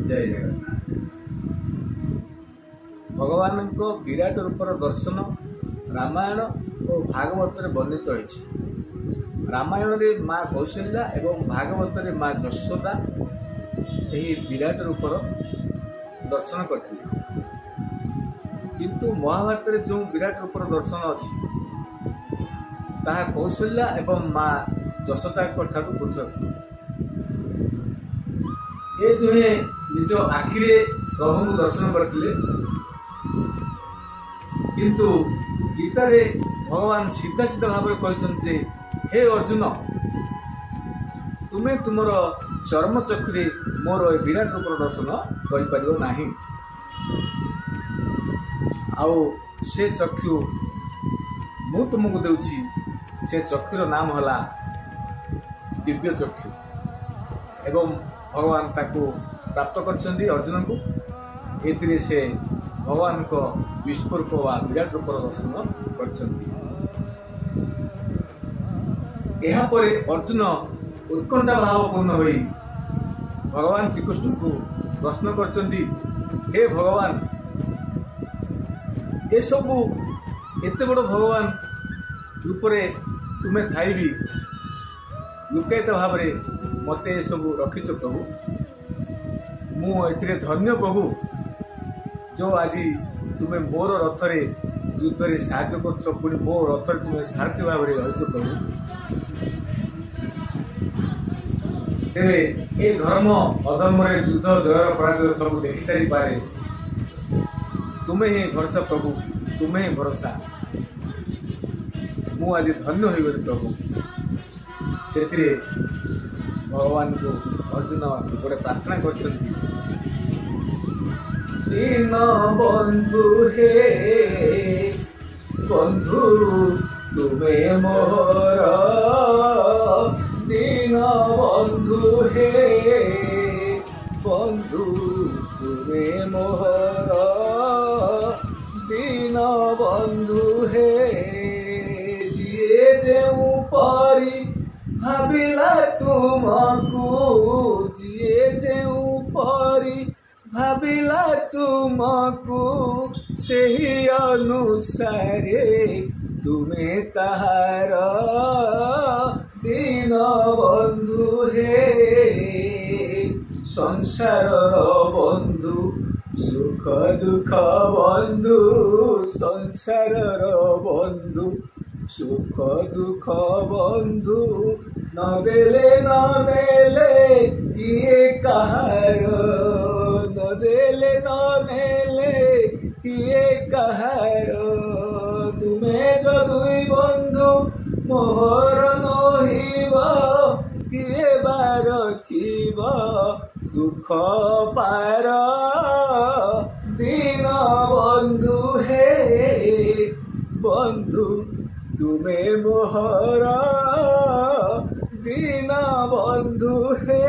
जय जगन्नाथ। भगवान को विराट रूपर दर्शन रामायण और भागवत रे वर्णित होइछि। रामायण रे माँ कौशल्या एवं भागवत रे माँ जशोदा यही विराट रूपर दर्शन करथिले, किंतु महाभारत रे जो विराट रूपर दर्शन अछि ताहा कौशल्या एवं माँ जशोदा ठारू पृथक। ए दुहे निज आखिरे प्रभु को दर्शन करथिले, किंतु गीता रे भगवान सीधा सीधा भाव कहते हे अर्जुन, तुम्हें तुमर चर्म चक्षुरे मोर विराट रूप दर्शन कर नाही। आउ से चक्षु मु तुमको देउछि, से चक्षुर नाम हला दिव्य चक्षु। एवं भगवान ताको प्राप्त करछन्ती अर्जुन को। एथिरे से भगवान को विस्फोरक वा विराट रूप दर्शन करछन्ती। एहा परे अर्जुन उत्कंठा भावपूर्ण होई भगवान श्रीकृष्ण को प्रश्न करछन्ती, हे भगवान, ए सबु एते बड़ भगवान रूपरे तुमे थाई भी लुकायित भाव मते सबू रखिछ प्रभु। मु एथिरे धन्य प्रभु जो आज तुम्हें मोर रथरे युद्धरे साहाय्य कर, पुणी मो रथरे तुम्हें सारथी भाव रहीच प्रभु। तेरे ए धर्म अधर्म युद्ध जय पराजय सब देखि सारी पारे तुम्हें ही भरोसा प्रभु, तुम्हें ही भरोसा। मु आज धन्य हो गली प्रभु। से भगवान को अर्जुन गोटे प्रार्थना कर, दीन बंधु हे बंधु तुम्हें मोर, दीन बंधु हे बंधु तुम्हें मोर, दीन बंधु हे। जिए जेउ पारी भाविला तुमको, जिए जेउ पारी भाविला तुमको, सेही अनुसारे तुम्हें ताहार दीन बंधु हे। संसार बंधु सुख दुख बंधु, संसार बंधु सुख दुख बंधु, न देले न देले किए कहार, न देले न देले किए कहार। तुम्हें जो दुई बंधु मोहर नहिब, किए बार रखिब दुख पार, दीन बंधु हे बंधु तुम्हें मोहर, दीन बंधु हे।